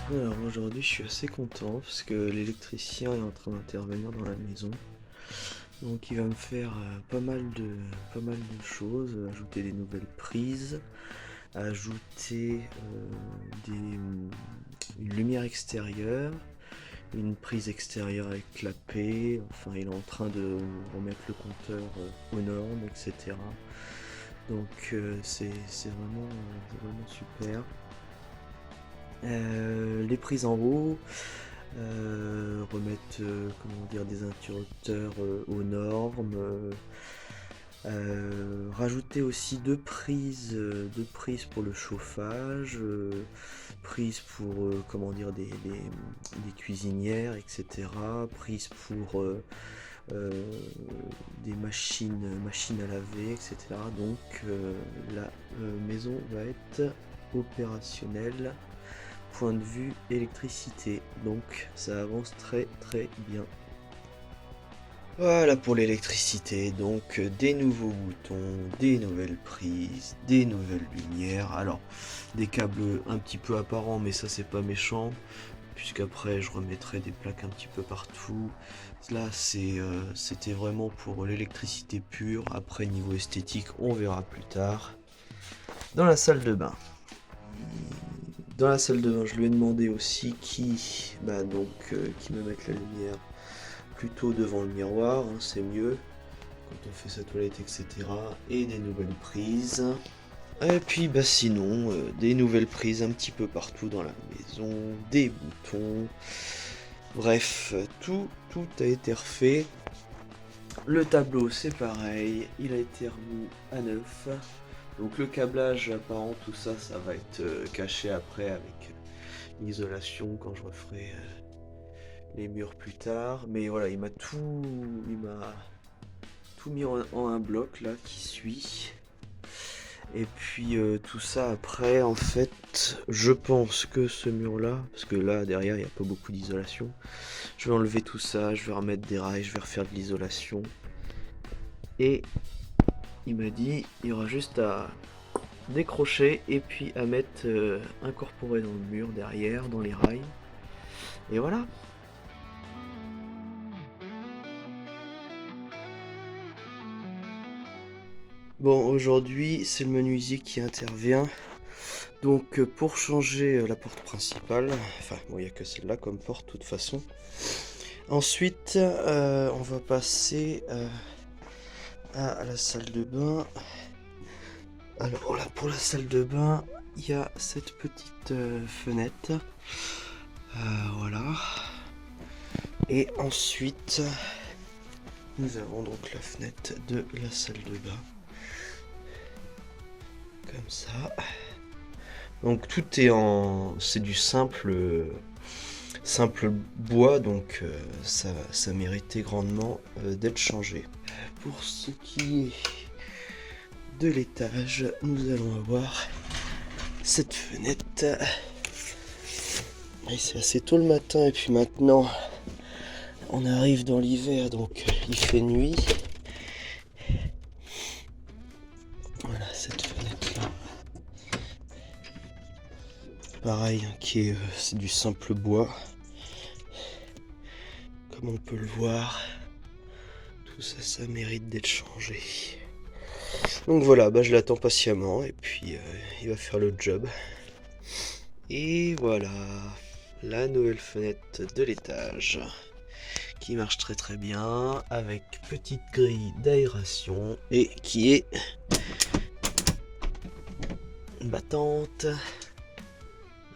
Alors aujourd'hui je suis assez content parce que l'électricien est en train d'intervenir dans la maison. Donc il va me faire pas mal de choses, ajouter des nouvelles prises, ajouter une lumière extérieure, une prise extérieure avec clapet, enfin il est en train de remettre le compteur aux normes, etc. Donc c'est vraiment super. Les prises en haut, remettre comment dire, des interrupteurs aux normes, rajouter aussi deux prises pour le chauffage, prises pour comment dire, des cuisinières, etc. Prises pour euh, des machines à laver, etc. Donc la maison va être opérationnelle point de vue électricité, donc ça avance très très bien. Voilà pour l'électricité, donc des nouveaux boutons, des nouvelles prises, des nouvelles lumières, alors des câbles un petit peu apparents mais ça c'est pas méchant, puisqu'après je remettrai des plaques un petit peu partout. Là c'était vraiment pour l'électricité pure, après niveau esthétique on verra plus tard. Dans la salle de bain. Dans la salle de bain, je lui ai demandé aussi qui me mette la lumière plutôt devant le miroir, hein, c'est mieux quand on fait sa toilette, etc. Et des nouvelles prises. Et puis sinon, des nouvelles prises un petit peu partout dans la maison, des boutons. Bref, tout a été refait. Le tableau c'est pareil, il a été remis à neuf. Donc le câblage apparent, tout ça, ça va être caché après avec l'isolation quand je referai les murs plus tard. Mais voilà, il m'a tout mis en un bloc là qui suit. Et puis tout ça après, en fait, je pense que ce mur là, parce que là derrière il n'y a pas beaucoup d'isolation, je vais enlever tout ça, je vais remettre des rails, je vais refaire de l'isolation. Et il m'a dit, il y aura juste à décrocher et puis à mettre incorporé dans le mur derrière, dans les rails. Et voilà. Bon, aujourd'hui, c'est le menuisier qui intervient. Donc, pour changer la porte principale, enfin, bon, il n'y a que celle-là comme porte, de toute façon. Ensuite, on va passer à la salle de bain. Alors là, pour la salle de bain, il y a cette petite fenêtre. Voilà. Et ensuite, nous avons donc la fenêtre de la salle de bain. Comme ça. Donc tout est c'est du simple bois, donc ça méritait grandement d'être changé. Pour ce qui est de l'étage, nous allons avoir cette fenêtre. Et c'est assez tôt le matin et puis maintenant on arrive dans l'hiver, donc il fait nuit. Voilà cette fenêtre là. Pareil, c'est du simple bois. Comme on peut le voir, tout ça, ça mérite d'être changé. Donc voilà, je l'attends patiemment et puis il va faire le job. Et voilà, la nouvelle fenêtre de l'étage qui marche très très bien avec petite grille d'aération et qui est battante.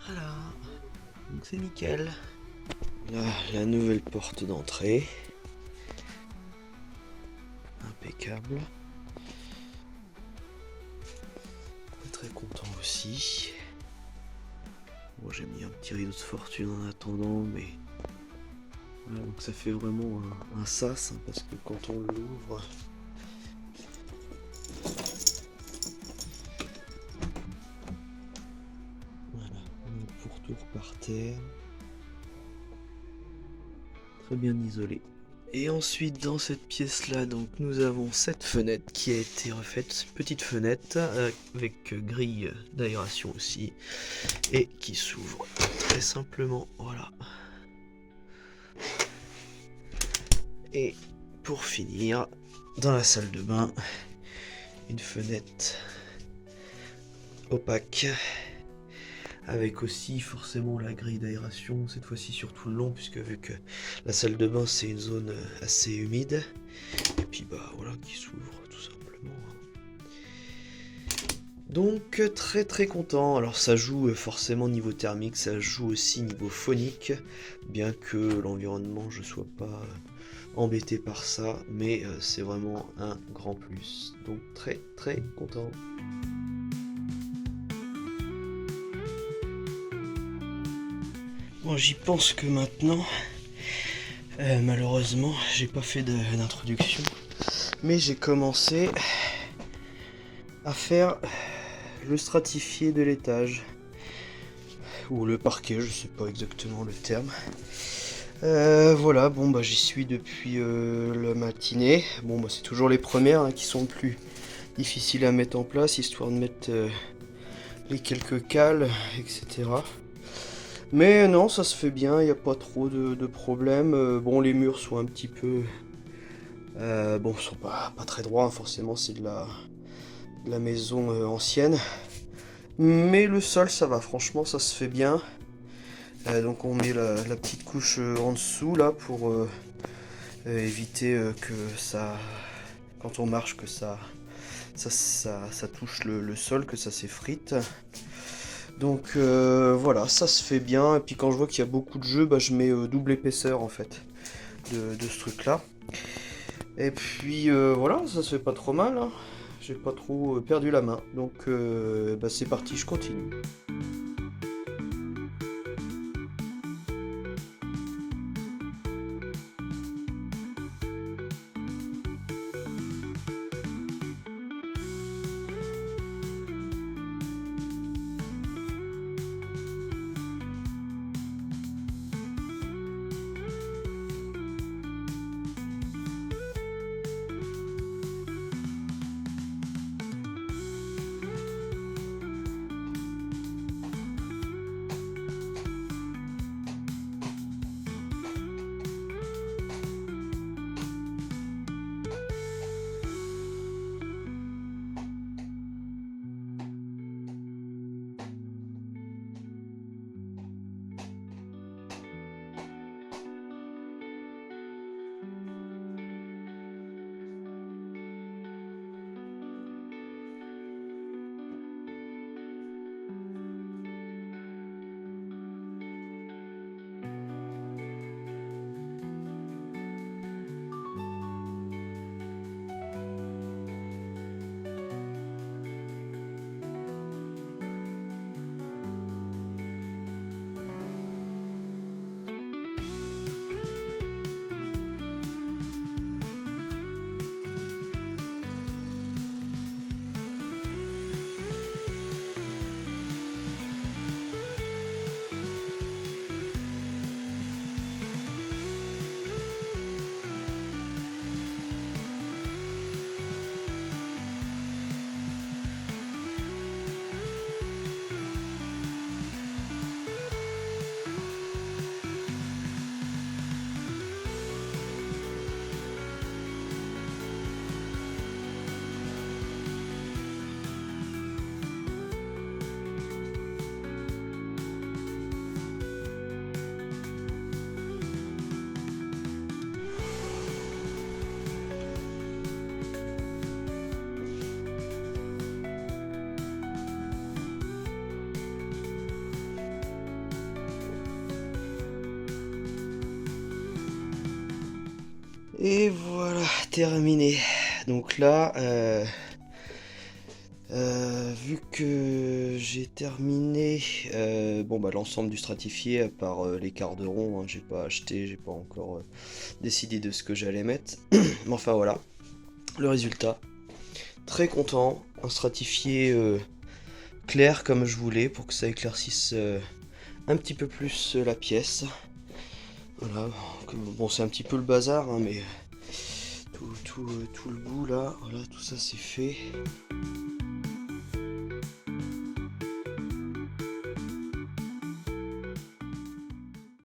Voilà, donc c'est nickel. Là, la nouvelle porte d'entrée. Impeccable. Très content aussi. Bon, j'ai mis un petit rideau de fortune en attendant, mais voilà, donc ça fait vraiment un sas, hein, parce que quand on l'ouvre, voilà, on a pour tout par terre, très bien isolé. Et ensuite dans cette pièce là, donc nous avons cette fenêtre qui a été refaite, petite fenêtre avec grille d'aération aussi, et qui s'ouvre très simplement, voilà. Et pour finir, dans la salle de bain, une fenêtre opaque avec aussi forcément la grille d'aération, cette fois-ci sur tout le long, puisque vu que la salle de bain c'est une zone assez humide, et puis bah voilà, qui s'ouvre tout simplement. Donc très très content. Alors ça joue forcément niveau thermique, ça joue aussi niveau phonique, bien que l'environnement je sois pas embêté par ça, mais c'est vraiment un grand plus. Donc très très content. Bon, j'y pense que maintenant, malheureusement, j'ai pas fait d'introduction, mais j'ai commencé à faire le stratifié de l'étage, ou le parquet, je sais pas exactement le terme. Voilà, bon bah j'y suis depuis la matinée. Bon bah c'est toujours les premières qui sont plus difficiles à mettre en place, histoire de mettre les quelques cales, etc. Mais non, ça se fait bien, il n'y a pas trop de problèmes. Bon, les murs sont un petit peu... bon, sont pas très droits, forcément, c'est de la maison ancienne. Mais le sol, ça va, franchement, ça se fait bien. Donc on met la petite couche en dessous, là, pour éviter que ça... Quand on marche, que ça touche le sol, que ça s'effrite. Donc voilà, ça se fait bien. Et puis quand je vois qu'il y a beaucoup de jeux, bah, je mets double épaisseur en fait de ce truc là. Et puis voilà, ça se fait pas trop mal, hein. J'ai pas trop perdu la main. Donc bah, c'est parti, je continue. Et voilà, terminé. Donc là, vu que j'ai terminé bon bah l'ensemble du stratifié à part les quarts de rond, hein, j'ai pas acheté, j'ai pas encore décidé de ce que j'allais mettre. Mais enfin voilà, le résultat. Très content, un stratifié clair comme je voulais pour que ça éclaircisse un petit peu plus la pièce. Voilà, bon c'est un petit peu le bazar, hein, mais tout le bout là, voilà, tout ça c'est fait.